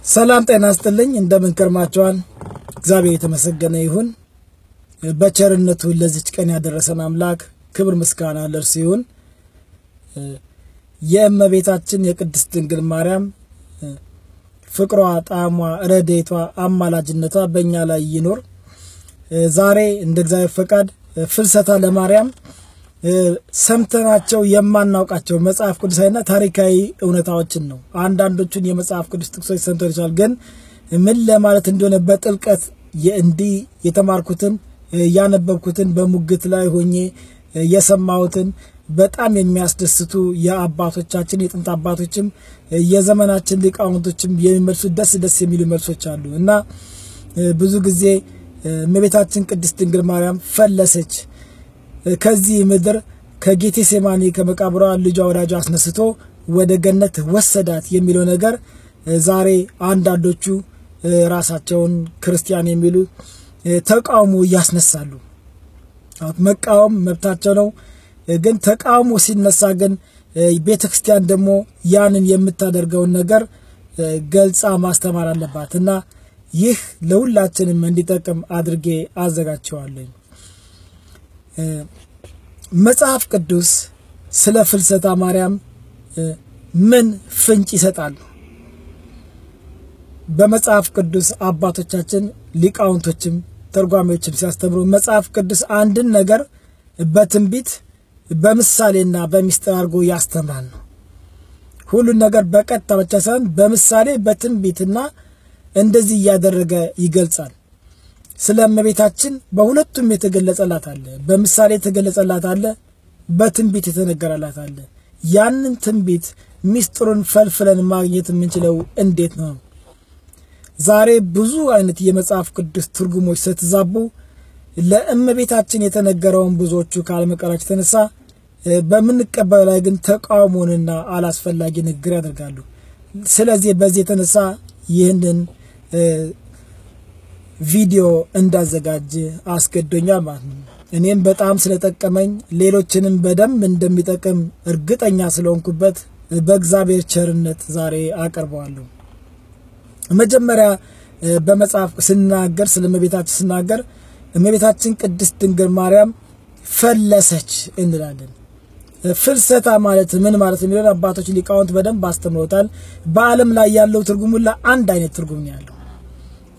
ሰላም ጤና ይስጥልኝ እንደምን ከርማችኋል እግዚአብሔር የተመሰገነ ይሁን በቸርነቱ ለዚች ቀን ያደረሰን አምላክ ክብር ምስጋና ለእርሱ ይሁን የእመቤታችን የቅድስት ድንግል ማርያም ፍቅሯ ጣዕሟ ረድኤቷ አማላጅነቷ በእኛ ላይ ይኖር ዛሬ እንደ እግዚአብሔር ፈቃድ ፍልሰታ ለማርያም ሰምተናቸው የማናውቃቸው መጽሐፍ ቅዱሳዊና ታሪካዊ እውነታዎችን ነው አንዳንዶቹን የመጽሐፍ ቅዱስ ጥቅሶች ሰምተው ይችላል ግን ምን ለማለት እንደሆነ በጥልቀት የእንዲ የተማርኩትን ያነበብኩትን በሙግት ላይ ሆኜ የሰማሁትን በጣም የሚያስደስቱ የአባቶቻችን የጥንት አባቶችም የዘመናችን ሊቃውንቶችም የሚመልሱ ደስ የሚሉ መልሶች አሉ እና ብዙ ጊዜ እመቤታችን ቅድስት ድንግል ማርያም ፈለሰች ከዚህ ምድር ከጌቴሴማኒ ከመቃብሯ ልጇ ወዳጇ አስነስቶ ወደ ገነት ወሰዳት የሚለው ነገር ዛሬ አንዳንዶቹ ራሳቸውን ክርስቲያን የሚሉ ተቃውሞ ያስነሳሉ መቃወም መብታቸው ነው ግን ተቃውሞ ሲነሳ ግን ቤተክርስቲያን ደግሞ ያንን የምታደርገው ነገር ገልጻ ማስተማር አለባትና ይህ ለሁላችንም እንዲጠቅም አድርጌ አዘጋጅቻለሁ መጽሐፍ ቅዱስ ስለ ፍልሰታ ማርያም ምን ፍንጭ ይሰጣል በመጽሐፍ ቅዱስ አባቶቻችን ሊቃውንቶችም ተርጓሚዎችም ሲያስተምሩ መጽሐፍ ቅዱስ አንድን ነገር በትንቢት በምሳሌና በሚስጥር አድርጎ ያስተምራል ነው ሁሉ ነገር በቀጥታ ብቻ ሳይሆን በምሳሌ በትንቢትና እንደዚህ ያደረገ ይገልጻል ስለ እመቤታችን በሁለቱም የተገለጸላት አለ በምሳሌ የተገለጸላት አለ በትንቢት የተነገረላት አለ ያንን ትንቢት ሚስጥሩን ፈልፍለን ማግኘት የምንችለው እንዴት ነው ዛሬ ብዙ አይነት የመጽሐፍ ቅዱስ ትርጉሞች ስትዛቡ ለእመቤታችን የተነገረውን ብዙዎቹ ካልመቀራች ተነሳ በመንቀበል ላይ ግን ተቃውሞንና አላስፈላጊ ንግግር ያደርጋሉ ስለዚህ በዚህ የተነሳ ይህንን ቪዲዮ እንዳዘጋጅ አስገዶኛል ማለት ነው እኔም በጣም ስለተጠቀመኝ ሌሎችንም በደንብ እንደሚጠቅም እርግጠኛ ስለሆንኩበት በእግዚአብሔር ቸርነት ዛሬ አቀርበዋለሁ መጀመሪያ በመጽሐፍ ስናገር ስለእመቤታችን ስናገር እመቤታችን ቅድስት ድንግል ማርያም ፈለሰች እንላለን ፍልሰታ ማለት ምን ማለት ነው አባቶች ሊቃውንት በደንብ አስተምረውታል በአለም ላይ ያለው ትርጉም ሁሉ አንድ አይነት ትርጉም ነው ያለው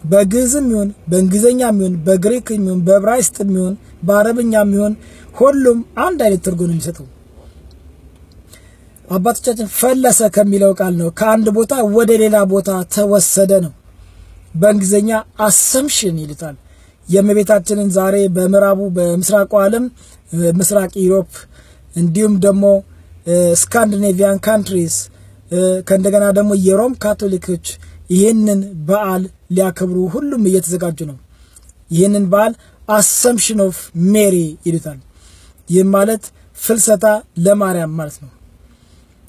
በግዕዝም ይሁን በእንግሊዘኛም ይሁን በግሪክም ይሁን በዕብራይስጥም ይሁን በአረብኛም ይሁን ሁሉም አንድ አይነት ትርጉም ነው የሚሰጠው አባቶቻችን ፈለሰ ከሚለው ቃል ነው ከአንድ ቦታ ወደ ሌላ ቦታ ተወሰደ ነው በእንግሊዘኛ አሰምሽን ይሉታል የእመቤታችንን ዛሬ በምዕራቡ በምስራቁ ዓለም ምስራቅ ዩሮፕ እንዲሁም ደግሞ ስካንዲኔቪያን ካንትሪስ ከእንደገና ደግሞ የሮም ካቶሊኮች ይሄንን በዓል ሊያከብሩ ሁሉም እየተዘጋጁ ነው ይሄንን በዓል አሰምሽን ኦፍ ሜሪ ይሉታል ይህ ማለት ፍልሰታ ለማርያም ማለት ነው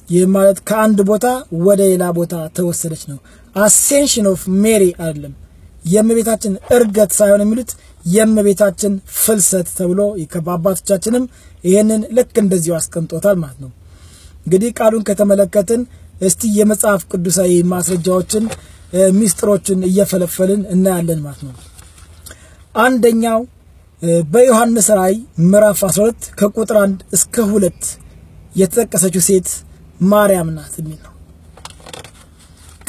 ይህ ማለት ከአንድ ቦታ ወደ ሌላ ቦታ ተወሰደች ነው አሴንሽን ኦፍ ሜሪ አይደለም የእመቤታችን እርገት ሳይሆን የሚሉት የእመቤታችን ፍልሰት ተብሎ ይከባባቶቻችንም ይሄንን ልክ እንደዚሁ አስቀምጦታል ማለት ነው እንግዲህ ቃሉን ከተመለከትን እስቲ የመጽሐፍ ቅዱሳዊ ማስረጃዎችን ሚስጥሮችን እየፈለፈልን እናያለን ማለት ነው አንደኛው በዮሐንስ ራእይ ምዕራፍ 12 ከቁጥር 1 እስከ 2 የተጠቀሰችው ሴት ማርያም ናት የሚል ነው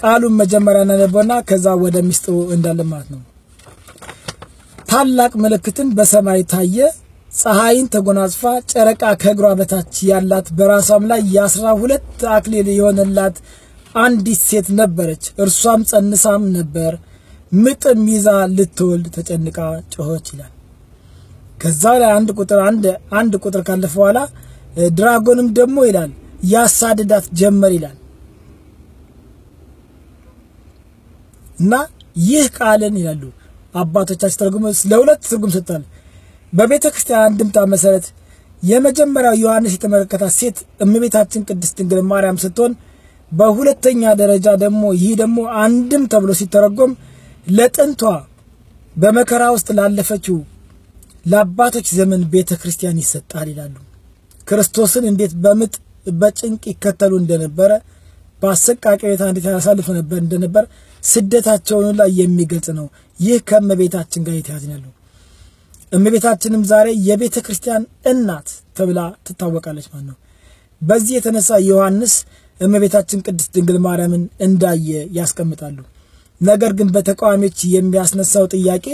ቃሉን መጀመሪያ እናነበውና ከዛ ወደ ሚስጥሩ እንዳለ ማለት ነው ታላቅ ምልክትን በሰማይ ታየ ፀሐይን ተጎናጽፋ ጨረቃ ከእግሯ በታች ያላት በራሷም ላይ የ12 አክሊል የሆነላት አንዲት ሴት ነበረች እርሷም ጸንሳም ነበር ምጥም ይዛ ልትወልድ ተጨንቃ ጮኸች ይላል ከዛ ላይ አንድ ቁጥር ካለፈ በኋላ ድራጎንም ደግሞ ይላል ያሳድዳት ጀመር ይላል እና ይህ ቃልን ይላሉ አባቶቻችን ተርጉመው ለሁለት ትርጉም ሰጥተዋል በቤተክርስቲያን አንድምታ መሰረት የመጀመሪያው ዮሐንስ የተመለከታት ሴት እመቤታችን ቅድስት ድንግል ማርያም ስትሆን በሁለተኛ ደረጃ ደግሞ ይህ ደግሞ አንድም ተብሎ ሲተረጎም ለጥንቷ በመከራ ውስጥ ላለፈችው ለአባቶች ዘመን ቤተክርስቲያን ይሰጣል ይላሉ ክርስቶስን እንዴት በምጥ በጭንቅ ይከተሉ እንደነበረ በአሰቃቂ ሁኔታ እንዴት ያሳልፉ እንደነበር ስደታቸውን ላይ የሚገልጽ ነው። ይህ ከእመቤታችን ጋር የተያያዘ ነው። እመቤታችንም ዛሬ የቤተ ክርስቲያን እናት ተብላ ትታወቃለች ማለት ነው። በዚህ የተነሳ ዮሐንስ እመቤታችን ቅድስት ድንግል ማርያምን እንዳየ ያስቀምጣሉ። ነገር ግን በተቃዋሚዎች የሚያስነሳው ጥያቄ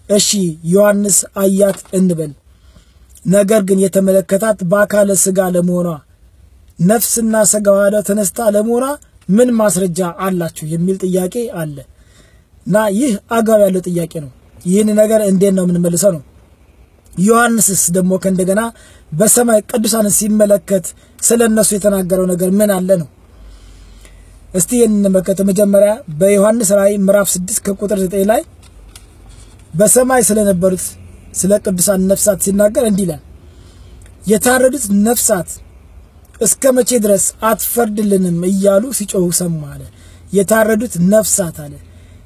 እሺ ዮሐንስ አያት እንበል፣ ነገር ግን የተመለከታት በአካለ ሥጋ ለመሆኗ ነፍስና ሥጋዋ ተነስታ ለመሆኗ ምን ማስረጃ አላችሁ የሚል ጥያቄ አለ እና ይህ አግባብ ያለው ጥያቄ ነው። ይህን ነገር እንዴት ነው የምንመልሰው ነው? ዮሐንስስ ደግሞ ከእንደገና በሰማይ ቅዱሳንን ሲመለከት ስለነሱ የተናገረው ነገር ምን አለ ነው? እስቲ እንመልከት። መጀመሪያ በዮሐንስ ራእይ ምዕራፍ 6 ከቁጥር 9 ላይ በሰማይ ስለነበሩት ስለ ቅዱሳን ነፍሳት ሲናገር እንዲህ ይላል፣ የታረዱት ነፍሳት እስከ መቼ ድረስ አትፈርድልንም እያሉ ሲጮሁ ሰማ አለ። የታረዱት ነፍሳት አለ።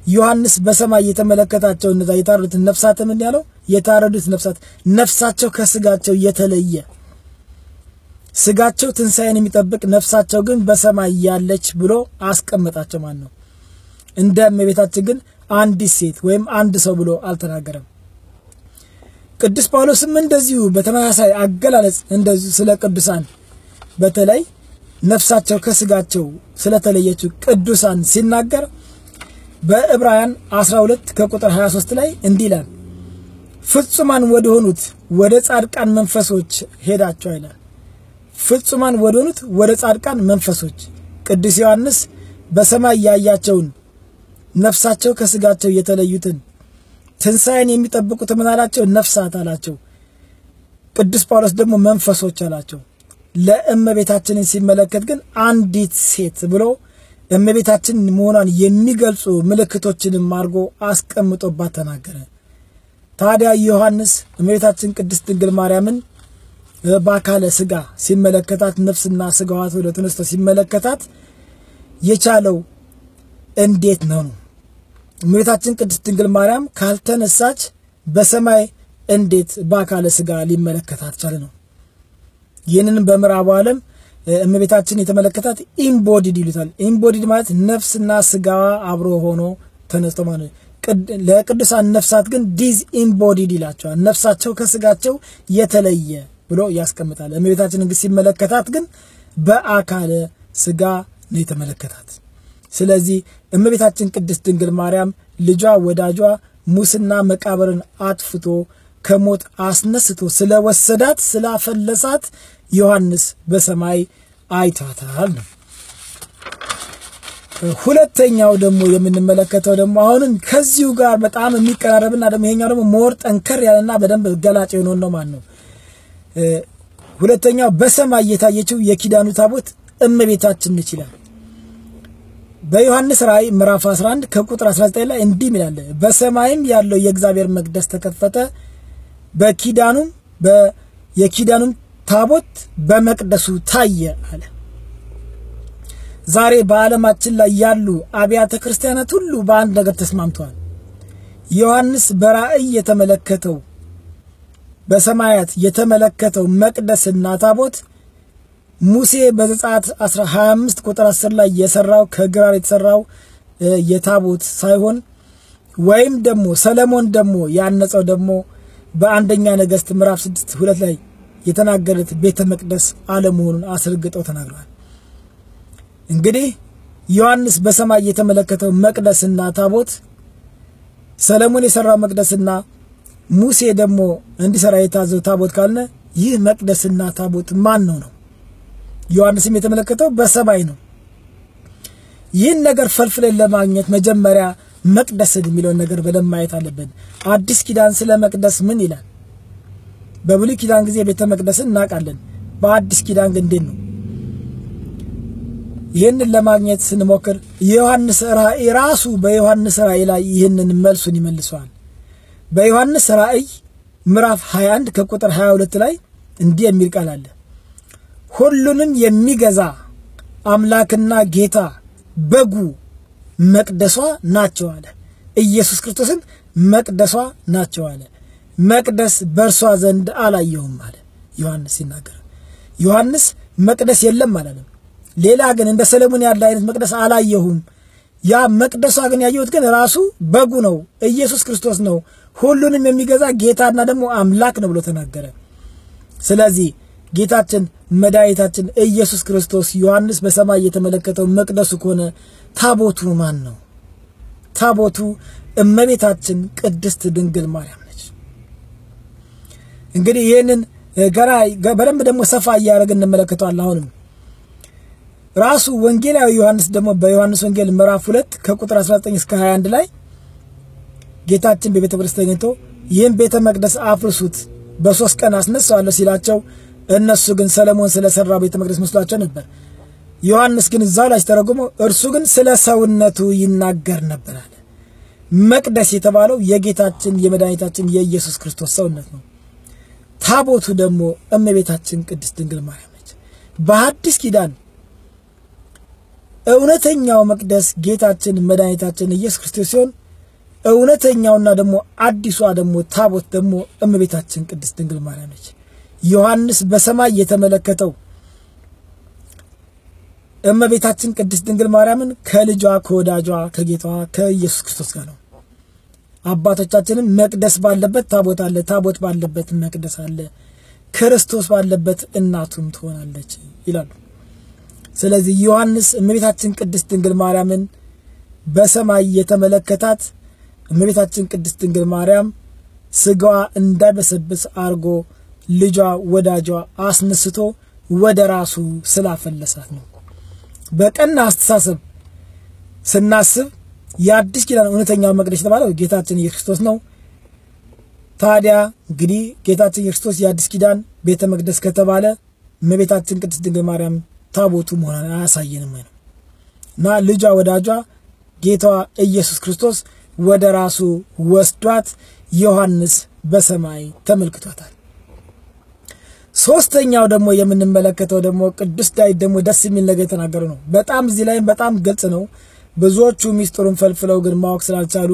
ዮሐንስ በሰማይ የተመለከታቸው እነዛ የታረዱት ነፍሳት ምን ያለው? የታረዱት ነፍሳት ነፍሳቸው ከስጋቸው የተለየ፣ ስጋቸው ትንሣኤን የሚጠብቅ ነፍሳቸው ግን በሰማይ ያለች ብሎ አስቀመጣቸው ማለት ነው። እንደ እመቤታችን ግን አንዲት ሴት ወይም አንድ ሰው ብሎ አልተናገረም። ቅዱስ ጳውሎስም እንደዚሁ በተመሳሳይ አገላለጽ እንደዚሁ ስለ ቅዱሳን በተለይ ነፍሳቸው ከስጋቸው ስለተለየችው ቅዱሳን ሲናገር በዕብራውያን 12 ከቁጥር 23 ላይ እንዲህ ይላል፣ ፍጹማን ወደሆኑት ወደ ጻድቃን መንፈሶች ሄዳቸው ይላል። ፍጹማን ወደሆኑት ወደ ጻድቃን መንፈሶች። ቅዱስ ዮሐንስ በሰማይ ያያቸውን ነፍሳቸው ከስጋቸው የተለዩትን ትንሣኤን የሚጠብቁት ምን አላቸው? ነፍሳት አላቸው። ቅዱስ ጳውሎስ ደግሞ መንፈሶች አላቸው። ለእመቤታችንን ሲመለከት ግን አንዲት ሴት ብሎ እመቤታችን መሆኗን የሚገልጹ ምልክቶችንም አድርጎ አስቀምጦባት ተናገረ። ታዲያ ዮሐንስ እመቤታችን ቅድስት ድንግል ማርያምን በአካለ ሥጋ ሲመለከታት ነፍስና ሥጋዋ ወደ ተነስቶ ሲመለከታት የቻለው እንዴት ነው? እመቤታችን ቅድስት ድንግል ማርያም ካልተነሳች በሰማይ እንዴት በአካለ ሥጋ ሊመለከታት ቻለ ነው? ይህንን በምዕራቡ ዓለም እመቤታችን የተመለከታት ኢምቦዲድ ይሉታል። ኢምቦዲድ ማለት ነፍስና ሥጋዋ አብሮ ሆኖ ተነስቶ ማለት። ለቅዱሳን ነፍሳት ግን ዲዝ ኢምቦዲድ ይላቸዋል። ነፍሳቸው ከሥጋቸው የተለየ ብሎ ያስቀምጣል። እመቤታችን እንግዲህ ሲመለከታት ግን በአካለ ሥጋ ነው የተመለከታት። ስለዚህ እመቤታችን ቅድስት ድንግል ማርያም ልጇ ወዳጇ ሙስና መቃብርን አጥፍቶ ከሞት አስነስቶ ስለወሰዳት ስላፈለሳት ዮሐንስ በሰማይ አይቷታል ነው። ሁለተኛው ደግሞ የምንመለከተው ደግሞ አሁንም ከዚሁ ጋር በጣም የሚቀራረብና ደግሞ ይሄኛው ደግሞ ሞር ጠንከር ያለና በደንብ ገላጭ የሆነ ነው ማለት ነው። ሁለተኛው በሰማይ የታየችው የኪዳኑ ታቦት እመቤታችን ነች ይላል። በዮሐንስ ራእይ ምዕራፍ 11 ከቁጥር 19 ላይ እንዲህ ይላል፣ በሰማይም ያለው የእግዚአብሔር መቅደስ ተከፈተ፣ የኪዳኑም ታቦት በመቅደሱ ታየ አለ። ዛሬ በዓለማችን ላይ ያሉ አብያተ ክርስቲያናት ሁሉ በአንድ ነገር ተስማምተዋል። ዮሐንስ በራእይ የተመለከተው በሰማያት የተመለከተው መቅደስና ታቦት ሙሴ በዘጸአት 25 ቁጥር 10 ላይ የሰራው ከግራር የተሰራው የታቦት ሳይሆን ወይም ደግሞ ሰለሞን ደግሞ ያነጸው ደግሞ በአንደኛ ነገሥት ምዕራፍ 6:2 ላይ የተናገሩት ቤተ መቅደስ አለመሆኑን አስረግጠው ተናግረዋል። እንግዲህ ዮሐንስ በሰማይ የተመለከተው መቅደስና ታቦት ሰለሞን የሰራው መቅደስና ሙሴ ደግሞ እንዲሰራ የታዘዘው ታቦት ካልነ ይህ መቅደስና ታቦት ማን ነው? ዮሐንስም የተመለከተው በሰማይ ነው። ይህን ነገር ፈልፍለን ለማግኘት መጀመሪያ መቅደስን የሚለውን ነገር በደንብ ማየት አለብን። አዲስ ኪዳን ስለ መቅደስ ምን ይላል? በብሉይ ኪዳን ጊዜ ቤተ መቅደስን እናውቃለን። በአዲስ ኪዳን ግን እንዴት ነው? ይህንን ለማግኘት ስንሞክር የዮሐንስ ራእይ ራሱ በዮሐንስ ራእይ ላይ ይህንን መልሱን ይመልሰዋል። በዮሐንስ ራእይ ምዕራፍ 21 ከቁጥር 22 ላይ እንዲህ የሚል ቃል አለ፣ ሁሉንም የሚገዛ አምላክና ጌታ በጉ መቅደሷ ናቸው አለ። ኢየሱስ ክርስቶስን መቅደሷ ናቸው አለ። መቅደስ በእርሷ ዘንድ አላየሁም አለ ዮሐንስ ሲናገር። ዮሐንስ መቅደስ የለም አላለም። ሌላ ግን እንደ ሰለሞን ያለ አይነት መቅደስ አላየሁም። ያ መቅደሷ ግን ያየሁት ግን ራሱ በጉ ነው፣ ኢየሱስ ክርስቶስ ነው፣ ሁሉንም የሚገዛ ጌታና ደግሞ አምላክ ነው ብሎ ተናገረ። ስለዚህ ጌታችን መድኃኒታችን ኢየሱስ ክርስቶስ ዮሐንስ በሰማይ የተመለከተው መቅደሱ ከሆነ ታቦቱ ማን ነው? ታቦቱ እመቤታችን ቅድስት ድንግል ማርያም ነች። እንግዲህ ይሄንን በደንብ ደግሞ ሰፋ እያደረግን እንመለከተዋለን። አሁንም ራሱ ወንጌላዊ ዮሐንስ ደግሞ በዮሐንስ ወንጌል ምዕራፍ 2 ከቁጥር 19 እስከ 21 ላይ ጌታችን በቤተ ክርስቲያን ተገኝቶ ይህን ቤተ መቅደስ አፍርሱት በ3 ቀን አስነሳዋለሁ ሲላቸው እነሱ ግን ሰለሞን ስለሰራው ቤተ መቅደስ መስሏቸው ነበር። ዮሐንስ ግን እዛው ላይ ተረጉሞ እርሱ ግን ስለ ሰውነቱ ይናገር ነበር አለ። መቅደስ የተባለው የጌታችን የመድኃኒታችን የኢየሱስ ክርስቶስ ሰውነት ነው። ታቦቱ ደግሞ እመቤታችን ቅድስት ድንግል ማርያም ነች። በአዲስ ኪዳን እውነተኛው መቅደስ ጌታችን መድኃኒታችን ኢየሱስ ክርስቶስ ሲሆን እውነተኛውና ደግሞ አዲሷ ደግሞ ታቦት ደግሞ እመቤታችን ቅድስት ድንግል ማርያም ነች። ዮሐንስ በሰማይ የተመለከተው እመቤታችን ቅድስት ድንግል ማርያምን ከልጇ ከወዳጇ ከጌታዋ ከኢየሱስ ክርስቶስ ጋር ነው። አባቶቻችንም መቅደስ ባለበት ታቦት አለ፣ ታቦት ባለበት መቅደስ አለ፣ ክርስቶስ ባለበት እናቱም ትሆናለች ይላሉ። ስለዚህ ዮሐንስ እመቤታችን ቅድስት ድንግል ማርያምን በሰማይ የተመለከታት እመቤታችን ቅድስት ድንግል ማርያም ስጋዋ እንዳይበሰብስ አርጎ ልጇ ወዳጇ አስነስቶ ወደ ራሱ ስላፈለሳት ነው። በቀና አስተሳሰብ ስናስብ የአዲስ ኪዳን እውነተኛው መቅደስ የተባለው ጌታችን ኢየሱስ ክርስቶስ ነው። ታዲያ እንግዲህ ጌታችን ኢየሱስ ክርስቶስ የአዲስ ኪዳን ቤተ መቅደስ ከተባለ እመቤታችን ቅድስት ድንግል ማርያም ታቦቱ መሆኗን አያሳየንም ወይ ነው? እና ልጇ ወዳጇ ጌታዋ ኢየሱስ ክርስቶስ ወደ ራሱ ወስዷት ዮሐንስ በሰማይ ተመልክቷታል። ሶስተኛው ደግሞ የምንመለከተው ደግሞ ቅዱስ ዳዊት ደግሞ ደስ የሚል ነገር የተናገረው ነው። በጣም እዚህ ላይ በጣም ግልጽ ነው። ብዙዎቹ ሚስጥሩን ፈልፍለው ግን ማወቅ ስላልቻሉ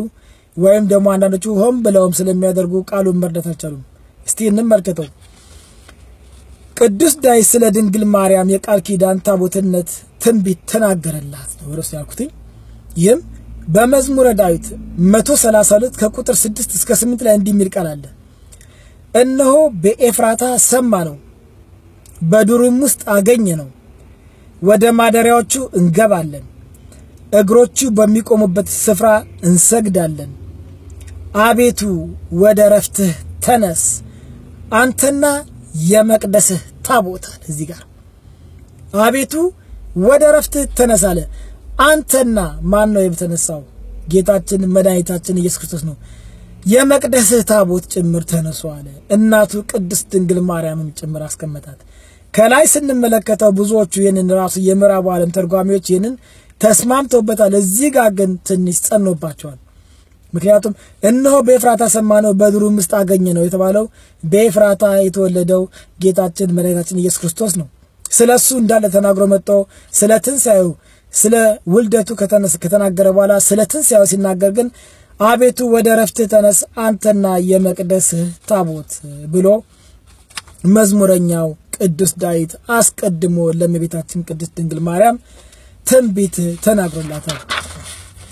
ወይም ደግሞ አንዳንዶቹ ሆም ብለውም ስለሚያደርጉ ቃሉን መርዳት አልቻሉም። እስቲ እንመልከተው። ቅዱስ ዳዊት ስለ ድንግል ማርያም የቃል ኪዳን ታቦትነት ትንቢት ተናገረላት ነው ወርስ ያልኩት። ይህም በመዝሙረ ዳዊት 132 ከቁጥር 6 እስከ 8 ላይ እንዲህ የሚል ቃል አለ። እነሆ በኤፍራታ ሰማ ነው፣ በዱርም ውስጥ አገኘ ነው፣ ወደ ማደሪያዎቹ እንገባለን፣ እግሮቹ በሚቆሙበት ስፍራ እንሰግዳለን። አቤቱ ወደ ረፍትህ ተነስ፣ አንተና የመቅደስህ ታቦት። እዚህ ጋር አቤቱ ወደ ረፍትህ ተነስ አለ። አንተና ማን ነው የተነሳው? ጌታችን መድኃኒታችን ኢየሱስ ክርስቶስ ነው። የመቅደስህ ታቦት ጭምር ተነሱ አለ። እናቱ ቅድስት ድንግል ማርያምም ጭምር አስቀመጣት። ከላይ ስንመለከተው ብዙዎቹ ይህንን ራሱ የምዕራቡ ዓለም ተርጓሚዎች ይህንን ተስማምተውበታል። እዚህ ጋር ግን ትንሽ ጸኖባቸዋል። ምክንያቱም እነሆ በኤፍራታ ሰማነው በዱርም ውስጥ አገኘ ነው የተባለው በኤፍራታ የተወለደው ጌታችን መድኃኒታችን ኢየሱስ ክርስቶስ ነው። ስለሱ እንዳለ ተናግሮ መጥቶ ስለ ትንሣኤው ስለ ውልደቱ ከተናገረ በኋላ ስለ ትንሣኤው ሲናገር ግን አቤቱ ወደ ረፍትህ ተነስ አንተና የመቅደስህ ታቦት ብሎ መዝሙረኛው ቅዱስ ዳዊት አስቀድሞ ለእመቤታችን ቅድስት ድንግል ማርያም ትንቢት ተናግሮላታል።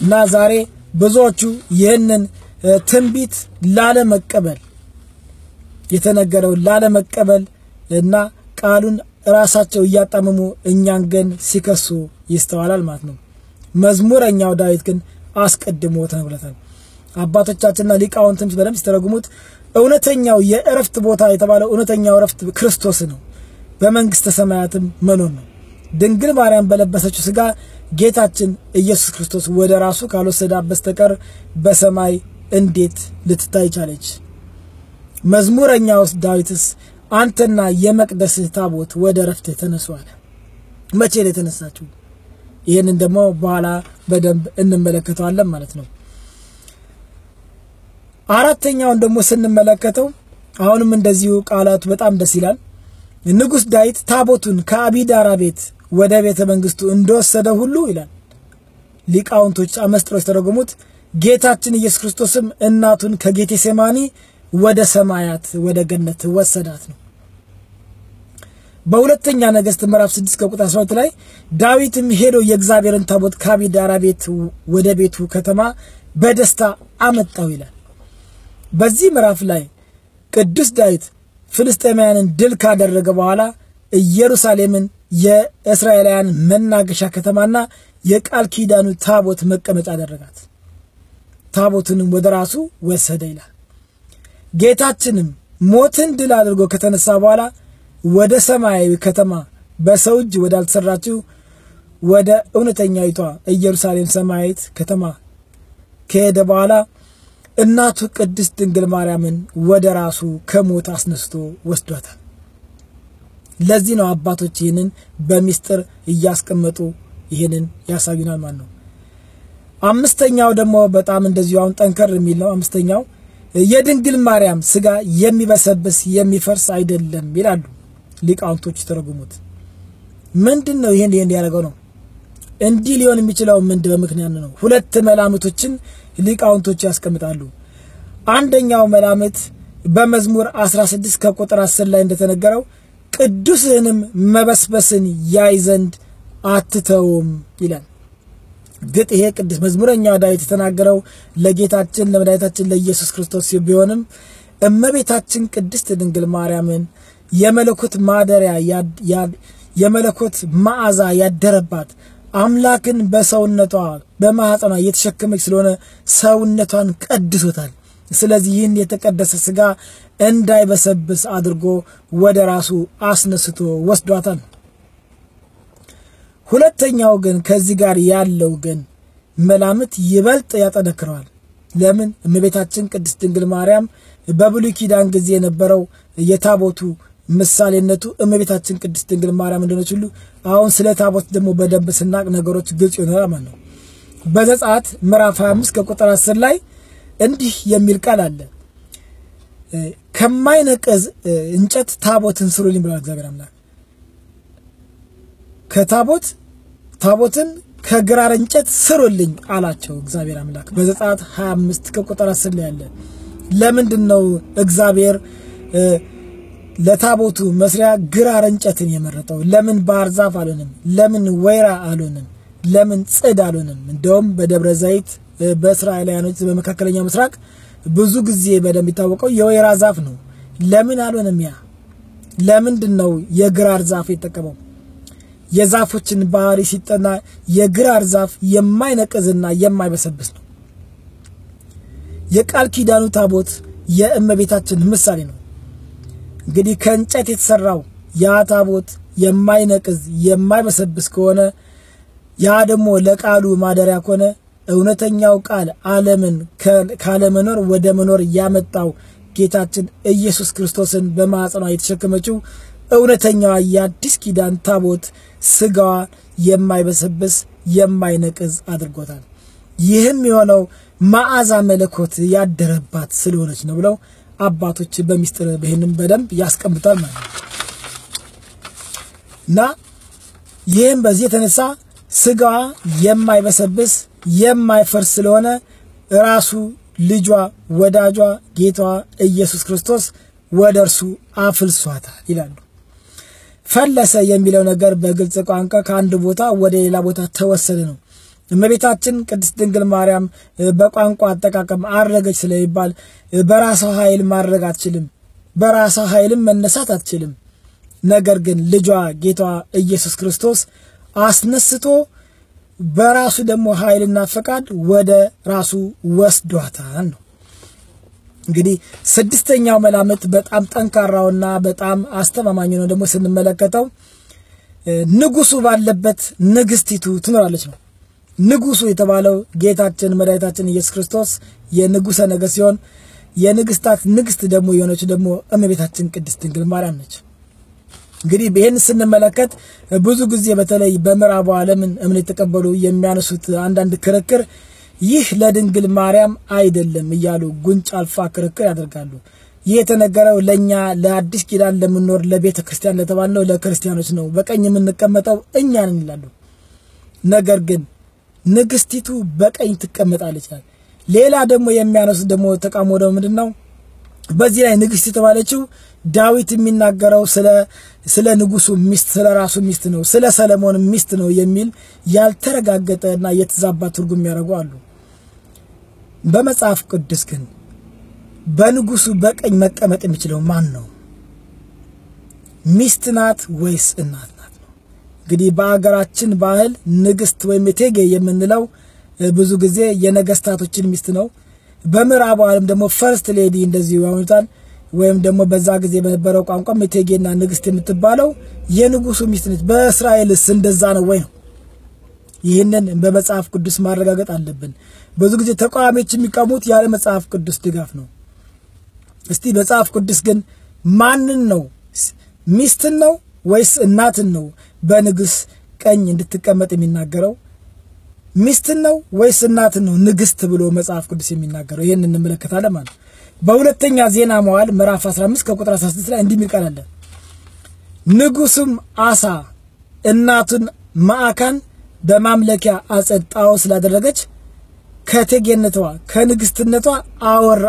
እና ዛሬ ብዙዎቹ ይህንን ትንቢት ላለመቀበል የተነገረው ላለመቀበል እና ቃሉን ራሳቸው እያጣመሙ እኛን ግን ሲከሱ ይስተዋላል ማለት ነው። መዝሙረኛው ዳዊት ግን አስቀድሞ ተናግሮላታል። አባቶቻችንና ሊቃውንትም በደንብ ሲተረጉሙት እውነተኛው የእረፍት ቦታ የተባለው እውነተኛው እረፍት ክርስቶስ ነው፣ በመንግስተ ሰማያትም መኖር ነው። ድንግል ማርያም በለበሰችው ስጋ ጌታችን ኢየሱስ ክርስቶስ ወደ ራሱ ካልወሰዳት በስተቀር በሰማይ እንዴት ልትታይ ቻለች? መዝሙረኛው ዳዊትስ አንተና የመቅደስህ ታቦት ወደ ረፍት ተነሱ አለ። መቼ ላይ ተነሳችሁ? ይሄንን ደግሞ በኋላ በደንብ እንመለከታለን ማለት ነው። አራተኛውን ደግሞ ስንመለከተው አሁንም እንደዚሁ ቃላቱ በጣም ደስ ይላል። ንጉስ ዳዊት ታቦቱን ከአቢዳራ ቤት ወደ ቤተ መንግስቱ እንደወሰደ ሁሉ ይላል ሊቃውንቶች አመስጥረው ተረጉሙት ጌታችን ኢየሱስ ክርስቶስም እናቱን ከጌቴሴማኒ ወደ ሰማያት ወደ ገነት ወሰዳት ነው። በሁለተኛ ነገሥት ምዕራፍ 6 ቁጥር 12 ላይ ዳዊትም ሄዶ የእግዚአብሔርን ታቦት ከአቢዳራ ቤት ወደ ቤቱ ከተማ በደስታ አመጣው ይላል። በዚህ ምዕራፍ ላይ ቅዱስ ዳዊት ፍልስጤማውያንን ድል ካደረገ በኋላ ኢየሩሳሌምን የእስራኤላውያን መናገሻ ከተማና የቃል ኪዳኑ ታቦት መቀመጫ አደረጋት። ታቦቱንም ወደ ራሱ ወሰደ ይላል። ጌታችንም ሞትን ድል አድርጎ ከተነሳ በኋላ ወደ ሰማያዊ ከተማ በሰው እጅ ወዳልተሰራችው ወደ እውነተኛይቷ ኢየሩሳሌም ሰማያዊት ከተማ ከሄደ በኋላ እናቱ ቅድስት ድንግል ማርያምን ወደ ራሱ ከሞት አስነስቶ ወስዷታል። ለዚህ ነው አባቶች ይህንን በሚስጥር እያስቀመጡ ይህንን ያሳዩናል ማለት ነው። አምስተኛው ደግሞ በጣም እንደዚሁ አሁን ጠንከር የሚል ነው። አምስተኛው የድንግል ማርያም ስጋ የሚበሰብስ የሚፈርስ አይደለም ይላሉ ሊቃውንቶች ተረጉሙት። ምንድነው ይሄን ያደረገው ነው? እንዲህ ሊሆን የሚችለው ምንድነው? ምክንያት ነው። ሁለት መላምቶችን ሊቃውንቶች ያስቀምጣሉ። አንደኛው መላምት በመዝሙር 16 ከቁጥር 10 ላይ እንደተነገረው ቅዱስህንም መበስበስን ያይ ዘንድ አትተውም ይላል። ግጥ ይሄ ቅዱስ መዝሙረኛው ዳዊት የተናገረው ለጌታችን ለመድኃኒታችን ለኢየሱስ ክርስቶስ ቢሆንም እመቤታችን ቅድስት ድንግል ማርያምን የመለኮት ማደሪያ የመለኮት መዓዛ ያደረባት አምላክን በሰውነቷ በማህፀኗ የተሸከመች ስለሆነ ሰውነቷን ቀድሶታል። ስለዚህ ይህን የተቀደሰ ስጋ እንዳይበሰብስ አድርጎ ወደ ራሱ አስነስቶ ወስዷታል። ሁለተኛው ግን ከዚህ ጋር ያለው ግን መላምት ይበልጥ ያጠነክረዋል። ለምን? እመቤታችን ቅድስት ድንግል ማርያም በብሉይ ኪዳን ጊዜ የነበረው የታቦቱ ምሳሌነቱ እመቤታችን ቅድስት ድንግል ማርያም እንደሆነች ሁሉ አሁን ስለ ታቦት ደግሞ በደንብ ስናቅ ነገሮች ግልጽ ይሆናል ማለት ነው። በዘጸአት ምዕራፍ 25 ከቁጥር 10 ላይ እንዲህ የሚል ቃል አለ። ከማይነቀዝ እንጨት ታቦትን ስሩልኝ ብሏል እግዚአብሔር አምላክ። ታቦትን ከግራር እንጨት ስሩልኝ አላቸው እግዚአብሔር አምላክ በዘጸአት 25 ከቁጥር 10 ላይ ያለ። ለምንድነው እግዚአብሔር ለታቦቱ መስሪያ ግራር እንጨትን የመረጠው? ለምን ባህር ዛፍ አልሆነም? ለምን ወይራ አልሆነም? ለምን ጽድ አልሆነም? እንደውም በደብረ ዘይት በእስራኤላውያኖች በመካከለኛው ምስራቅ ብዙ ጊዜ በደንብ ይታወቀው የወይራ ዛፍ ነው። ለምን አልሆነም? ያ ለምንድነው የግራር ዛፍ የተጠቀመው? የዛፎችን ባህሪ ሲጠና የግራር ዛፍ የማይነቀዝና የማይበሰብስ ነው። የቃል ኪዳኑ ታቦት የእመቤታችን ምሳሌ ነው። እንግዲህ ከእንጨት የተሰራው ያ ታቦት የማይነቅዝ የማይበሰብስ ከሆነ ያ ደግሞ ለቃሉ ማደሪያ ከሆነ እውነተኛው ቃል ዓለምን ካለመኖር ወደ መኖር ያመጣው ጌታችን ኢየሱስ ክርስቶስን በማህፀኗ የተሸከመችው እውነተኛዋ የአዲስ ኪዳን ታቦት ስጋዋ የማይበሰብስ የማይነቅዝ አድርጎታል። ይህም የሆነው መዓዛ መለኮት ያደረባት ስለሆነች ነው ብለው አባቶች በሚስጥር በህንም በደንብ ያስቀምጣል ማለት ነው። እና ይህም በዚህ የተነሳ ስጋዋ የማይበሰብስ የማይፈርስ ስለሆነ ራሱ ልጇ ወዳጇ ጌታዋ ኢየሱስ ክርስቶስ ወደርሱ አፍልሷታል ይላሉ። ፈለሰ የሚለው ነገር በግልጽ ቋንቋ ከአንድ ቦታ ወደ ሌላ ቦታ ተወሰደ ነው። እመቤታችን ቅድስት ድንግል ማርያም በቋንቋ አጠቃቀም አረገች ስለሚባል በራሷ ኃይል ማረግ አትችልም፣ በራሷ ኃይልም መነሳት አትችልም። ነገር ግን ልጇ ጌታዋ ኢየሱስ ክርስቶስ አስነስቶ በራሱ ደግሞ ኃይልና ፈቃድ ወደ ራሱ ወስዷታል ነው። እንግዲህ ስድስተኛው መላምት በጣም ጠንካራውና በጣም አስተማማኝ ነው። ደግሞ ስንመለከተው ንጉሱ ባለበት ንግስቲቱ ትኖራለች ነው። ንጉሱ የተባለው ጌታችን መድኃኒታችን ኢየሱስ ክርስቶስ የንጉሰ ነገሥት ሲሆን የንግስታት ንግስት ደግሞ የሆነች ደግሞ እመቤታችን ቅድስት ድንግል ማርያም ነች። እንግዲህ በእን ስንመለከት ብዙ ጊዜ በተለይ በምዕራቡ ዓለም እምነት ተቀበሉ የሚያነሱት አንዳንድ ክርክር ይህ ለድንግል ማርያም አይደለም እያሉ ጉንጭ አልፋ ክርክር ያደርጋሉ። ይህ የተነገረው ለኛ ለአዲስ ኪዳን ለምንኖር ለቤተ ክርስቲያን ለተባለው ለክርስቲያኖች ነው፣ በቀኝ የምንቀመጠው እኛ ነን ይላሉ። ነገር ግን ንግስቲቱ በቀኝ ትቀመጣለች ይላል። ሌላ ደግሞ የሚያነሱት ደግሞ ተቃውሞ ደግሞ ምንድነው? በዚህ ላይ ንግስት የተባለችው ዳዊት የሚናገረው ስለ ንጉሱ ሚስት ስለ ራሱ ሚስት ነው ስለ ሰለሞን ሚስት ነው የሚል ያልተረጋገጠና የተዛባ ትርጉም ያደርጉ አሉ። በመጽሐፍ ቅዱስ ግን በንጉሱ በቀኝ መቀመጥ የሚችለው ማን ነው? ሚስት ናት ወይስ እናት ናት ነው? እንግዲህ በአገራችን ባህል ንግስት ወይም እቴጌ የምንለው ብዙ ጊዜ የነገስታቶችን ሚስት ነው። በምዕራቡ ዓለም ደግሞ ፈርስት ሌዲ እንደዚህ ያውታል። ወይም ደግሞ በዛ ጊዜ በነበረው ቋንቋ እቴጌና ንግስት የምትባለው የንጉሱ ሚስት ነች። በእስራኤልስ እንደዛ ነው ወይ ነው? ይሄንን በመጽሐፍ ቅዱስ ማረጋገጥ አለብን። ብዙ ጊዜ ተቃዋሚዎች የሚቀሙት ያለ መጽሐፍ ቅዱስ ድጋፍ ነው። እስቲ መጽሐፍ ቅዱስ ግን ማንን ነው ሚስትን ነው ወይስ እናትን ነው በንጉስ ቀኝ እንድትቀመጥ የሚናገረው? ሚስትን ነው ወይስ እናትን ነው ንግስት ብሎ መጽሐፍ ቅዱስ የሚናገረው? ይሄንን እንመለከታለን ማለት ነው። በሁለተኛ ዜና መዋዕል ምዕራፍ 15 ከቁጥር 16 ላይ እንዲህ የሚል ቃል አለ። ንጉስም አሳ እናቱን ማዕካን በማምለኪያ አጸድ ጣዖት ስላደረገች ከእቴጌነቷ ከንግስትነቷ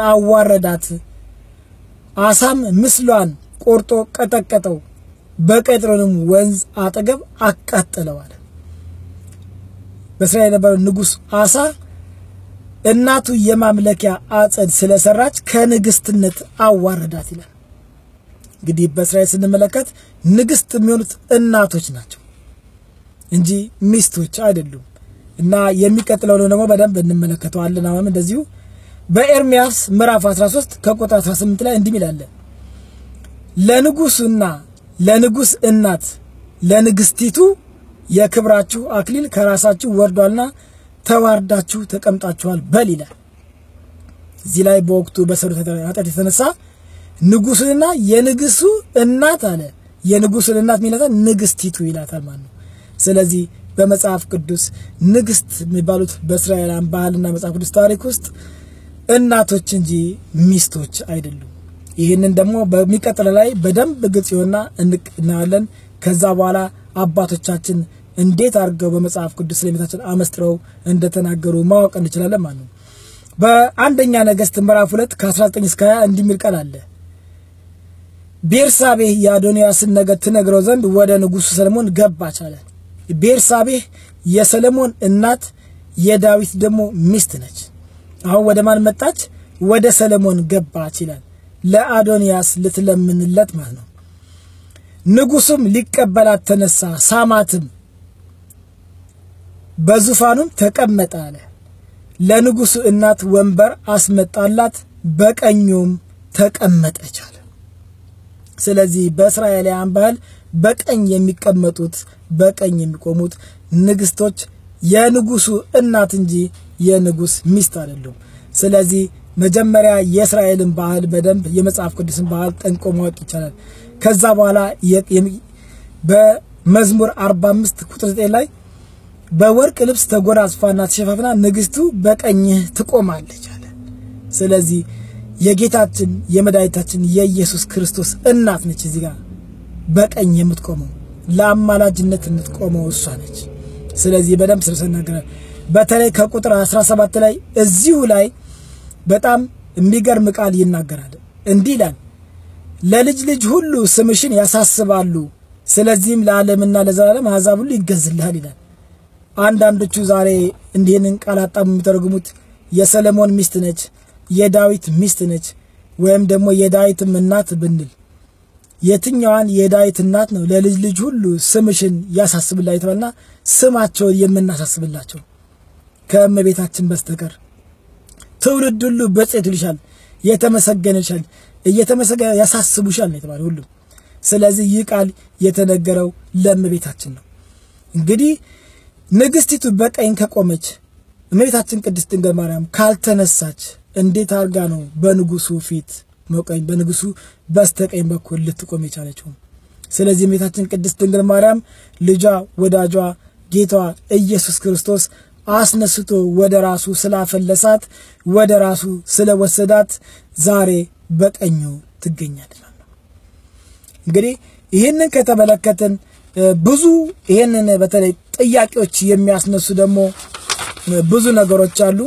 አዋረዳት። አሳም ምስሏን ቆርጦ ቀጠቀጠው፣ በቄድሮንም ወንዝ አጠገብ አቃጠለው አለ። በእስራኤል የነበረው ንጉስ አሳ እናቱ የማምለኪያ አጸድ ስለሰራች ከንግስትነት አዋረዳት ይላል። እንግዲህ በእስራኤል ስንመለከት ንግስት የሚሆኑት እናቶች ናቸው እንጂ ሚስቶች አይደሉም። እና የሚቀጥለው ደግሞ በደንብ እንመለከተዋለን። አሁን እንደዚሁ በኤርሚያስ ምዕራፍ 13 ከቁጥር 18 ላይ እንዲህ ይላል። ለንጉስና ለንጉስ እናት ለንግስቲቱ የክብራችሁ አክሊል ከራሳችሁ ወርዷልና ተዋርዳችሁ ተቀምጣችኋል በል ይላል። እዚህ ላይ በወቅቱ በሰሩት ኃጢአት የተነሳ ንጉስና የንጉሱ እናት አለ። የንጉሱ እናት ሚላታ ንግስቲቱ ይላታል ማለት ነው። ስለዚህ በመጽሐፍ ቅዱስ ንግስት የሚባሉት በእስራኤል ባህልና መጽሐፍ ቅዱስ ታሪክ ውስጥ እናቶች እንጂ ሚስቶች አይደሉም። ይሄንን ደግሞ በሚቀጥለው ላይ በደንብ ግልጽ ይሆንና እናያለን። ከዛ በኋላ አባቶቻችን እንዴት አድርገው በመጽሐፍ ቅዱስ ለቤታችን አመስጥረው እንደተናገሩ ማወቅ እንችላለን ማለት ነው። በአንደኛ ነገሥት ምዕራፍ 2 ከ19 እስከ 20 እንዲህ የሚል ቃል አለ። ቤርሳቤህ የአዶንያስን ነገር ትነግረው ዘንድ ወደ ንጉሱ ሰለሞን ገባች አለ። ቤርሳቤህ የሰለሞን እናት የዳዊት ደግሞ ሚስት ነች። አሁን ወደ ማን መጣች? ወደ ሰለሞን ገባች ይላል። ለአዶንያስ ልትለምንለት ማለት ነው። ንጉሱም ሊቀበላት ተነሳ፣ ሳማትም፣ በዙፋኑም ተቀመጠ አለ። ለንጉሱ እናት ወንበር አስመጣላት፣ በቀኙም ተቀመጠች አለ። ስለዚህ በእስራኤላውያን ባህል በቀኝ የሚቀመጡት በቀኝ የሚቆሙት ንግስቶች የንጉሱ እናት እንጂ የንጉስ ሚስት አይደሉም። ስለዚህ መጀመሪያ የእስራኤልን ባህል በደንብ የመጽሐፍ ቅዱስን ባህል ጠንቆ ማወቅ ይቻላል። ከዛ በኋላ በመዝሙር 45 ቁጥር 9 ላይ በወርቅ ልብስ ተጎናጽፋና ተሸፋፍና ንግስቱ በቀኝህ ትቆማለች አለ። ስለዚህ የጌታችን የመድኃኒታችን የኢየሱስ ክርስቶስ እናት ነች። እዚህ ጋር በቀኝ የምትቆመው ለአማላጅነት የምትቆመው እሷ ነች። ስለዚህ በደንብ ስለሰናገረ በተለይ ከቁጥር 17 ላይ እዚሁ ላይ በጣም የሚገርም ቃል ይናገራል። እንዲህ ይላል፣ ለልጅ ልጅ ሁሉ ስምሽን ያሳስባሉ፣ ስለዚህም ለዓለምና ለዘላለም አሕዛብ ሁሉ ይገዝልሃል ይላል። አንዳንዶቹ ዛሬ እንዲህንን ቃል አጣሙ የሚተረጉሙት የሰለሞን ሚስት ነች፣ የዳዊት ሚስት ነች፣ ወይም ደግሞ የዳዊትም እናት ብንል የትኛዋን የዳዊት እናት ነው ለልጅ ልጅ ሁሉ ስምሽን ያሳስብልሃል የተባለና ስማቸውን የምናሳስብላቸው ከእመቤታችን በስተቀር? ትውልድ ሁሉ በጽዮን ይልሻል፣ የተመሰገነሻል፣ እየተመሰገነ ያሳስቡሻል ነው የተባለው ሁሉ። ስለዚህ ይህ ቃል የተነገረው ለእመቤታችን ነው። እንግዲህ ንግስቲቱ በቀኝ ከቆመች እመቤታችን ቅድስት ድንግል ማርያም ካልተነሳች እንዴት አርጋ ነው በንጉሱ ፊት መቆም በንጉሱ በስተቀኝ በኩል ልትቆም የቻለችው? ስለዚህ እመቤታችን ቅድስት ድንግል ማርያም ልጇ ወዳጇ ጌታዋ ኢየሱስ ክርስቶስ አስነስቶ ወደ ራሱ ስላፈለሳት ወደ ራሱ ስለወሰዳት ዛሬ በቀኙ ትገኛለች። እንግዲህ ይሄንን ከተመለከተን ብዙ ይሄንን በተለይ ጥያቄዎች የሚያስነሱ ደግሞ ብዙ ነገሮች አሉ።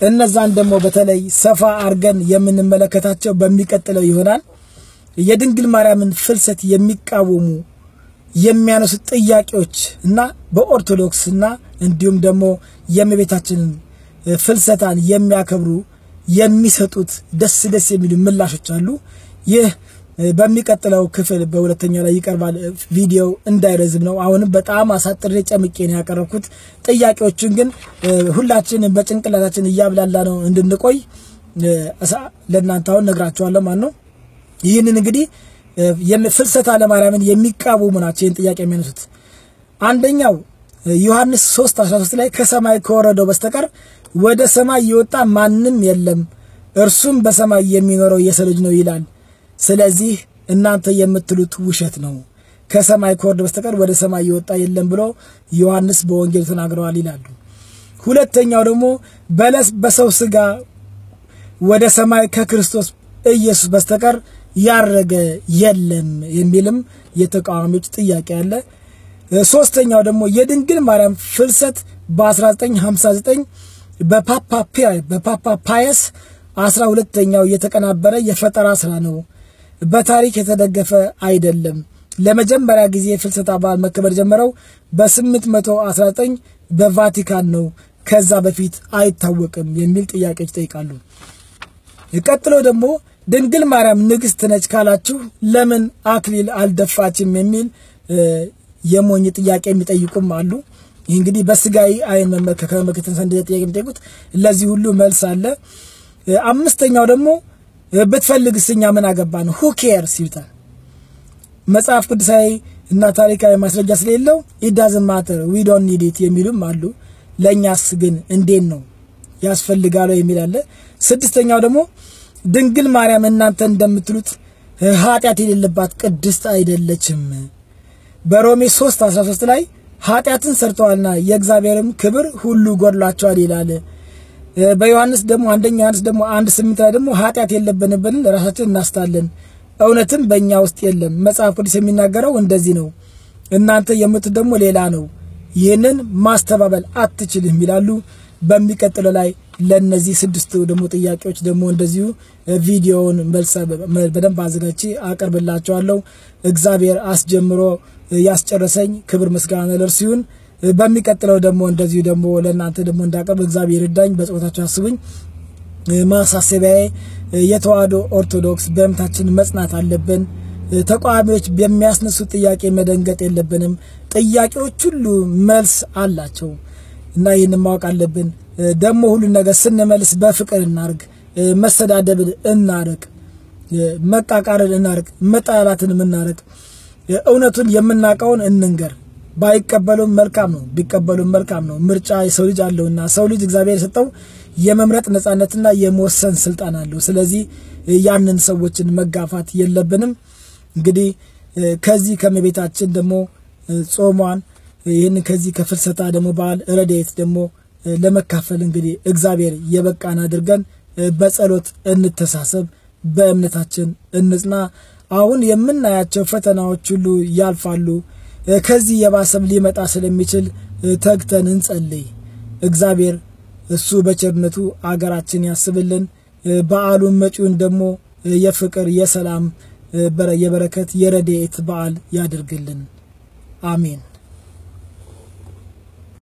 እነዛን ደግሞ በተለይ ሰፋ አርገን የምንመለከታቸው በሚቀጥለው ይሆናል። የድንግል ማርያምን ፍልሰት የሚቃወሙ የሚያነሱት ጥያቄዎች እና በኦርቶዶክስና እንዲሁም ደግሞ የእመቤታችንን ፍልሰታን የሚያከብሩ የሚሰጡት ደስ የሚሉ ምላሾች አሉ። ይህ በሚቀጥለው ክፍል በሁለተኛው ላይ ይቀርባል። ቪዲዮ እንዳይረዝም ነው። አሁንም በጣም አሳጥሬ ጨምቄ ነው ያቀረብኩት። ጥያቄዎችን ግን ሁላችንም በጭንቅላታችን እያብላላ ነው እንድንቆይ ለእናንተ አሁን ነግራችኋለሁ ማለት ነው። ይህንን እንግዲህ ፍልሰታ ለማርያምን የሚቃወሙ ናቸው ይህን ጥያቄ የሚያነሱት። አንደኛው ዮሐንስ 3:13 ላይ ከሰማይ ከወረደው በስተቀር ወደ ሰማይ የወጣ ማንም የለም፣ እርሱም በሰማይ የሚኖረው የሰው ልጅ ነው ይላል። ስለዚህ እናንተ የምትሉት ውሸት ነው፣ ከሰማይ ከወረደው በስተቀር ወደ ሰማይ የወጣ የለም ብሎ ዮሐንስ በወንጌል ተናግሯል ይላሉ። ሁለተኛው ደግሞ በለስ በሰው ሥጋ ወደ ሰማይ ከክርስቶስ ኢየሱስ በስተቀር ያረገ የለም የሚልም የተቃዋሚዎች ጥያቄ አለ። ሶስተኛው ደግሞ የድንግል ማርያም ፍልሰት በ1959 በፓፓ ፓየስ 12ኛው የተቀናበረ የፈጠራ ስራ ነው፣ በታሪክ የተደገፈ አይደለም። ለመጀመሪያ ጊዜ ፍልሰታ በዓል መከበር ጀመረው በ819 በቫቲካን ነው፣ ከዛ በፊት አይታወቅም የሚል ጥያቄዎች ይጠይቃሉ። ቀጥሎ ደግሞ ድንግል ማርያም ንግስት ነች ካላችሁ ለምን አክሊል አልደፋችም የሚል የሞኝ ጥያቄ የሚጠይቁም አሉ። ይህ እንግዲህ በስጋይ አይን መመከከመከተን ሰንደ ጥያቄ የሚጠይቁት ለዚህ ሁሉ መልስ አለ። አምስተኛው ደግሞ ብትፈልግስኛ ምን አገባን who cares ይላል። መጽሐፍ ቅዱሳዊ እና ታሪካዊ ማስረጃ ስለሌለው it doesn't matter we don't need it የሚሉም አሉ። ለኛስ ግን እንዴት ነው ያስፈልጋል የሚል አለ። ስድስተኛው ደግሞ ድንግል ማርያም እናንተ እንደምትሉት ኃጢአት የሌለባት ቅድስት አይደለችም፣ በሮሜ 3:13 ላይ ኃጢአትን ሰርተዋልና የእግዚአብሔርም ክብር ሁሉ ጎድሏቸዋል ይላል። በዮሐንስ ደግሞ አንደኛ ዮሐንስ ደግሞ 1:8 ላይ ደግሞ ኃጢአት የለብንብን ራሳችን እናስታለን እውነትም በእኛ ውስጥ የለም። መጽሐፍ ቅዱስ የሚናገረው እንደዚህ ነው፣ እናንተ የምትሉት ደግሞ ሌላ ነው፣ ይህንን ማስተባበል አትችልም ይላሉ። በሚቀጥለው ላይ ለነዚህ ስድስቱ ደግሞ ጥያቄዎች ደግሞ እንደዚሁ ቪዲዮውን መልስ በደንብ አዘጋጅቼ አቀርብላችኋለሁ። እግዚአብሔር አስጀምሮ ያስጨረሰኝ ክብር ምስጋና ለእርሱ ይሁን። በሚቀጥለው ደግሞ እንደዚሁ ደግሞ ለእናንተ ደግሞ እንዳቀርብ እግዚአብሔር ይርዳኝ። በጸሎታችሁ አስቡኝ። ማሳሰቢያዬ የተዋህዶ ኦርቶዶክስ በእምነታችን መጽናት አለብን። ተቋሚዎች በሚያስነሱ ጥያቄ መደንገጥ የለብንም። ጥያቄዎች ሁሉ መልስ አላቸው እና ይህንን ማወቅ አለብን። ደግሞ ሁሉ ነገር ስንመልስ በፍቅር እናርግ፣ መሰዳደብን እናርቅ፣ መቃቃርን እናርቅ፣ መጣላትን እናርቅ። እውነቱን የምናቀውን እንንገር። ባይቀበሉም መልካም ነው፣ ቢቀበሉም መልካም ነው። ምርጫ የሰው ልጅ አለውና ሰው ልጅ እግዚአብሔር የሰጠው የመምረጥ ነፃነትና የመወሰን ስልጣን አለው። ስለዚህ ያንን ሰዎችን መጋፋት የለብንም። እንግዲህ ከዚህ ከመቤታችን ደግሞ ጾሟን ይህን ከዚህ ከፍልሰታ ደግሞ በዓል ረድኤት ደግሞ ለመካፈል እንግዲህ እግዚአብሔር የበቃን አድርገን በጸሎት እንተሳሰብ፣ በእምነታችን እንጽና። አሁን የምናያቸው ፈተናዎች ሁሉ ያልፋሉ። ከዚህ የባሰም ሊመጣ ስለሚችል ተግተን እንጸልይ። እግዚአብሔር እሱ በቸርነቱ አገራችን ያስብልን። በዓሉን መጪውን ደግሞ የፍቅር የሰላም የበረከት የረድኤት በዓል ያድርግልን። አሜን።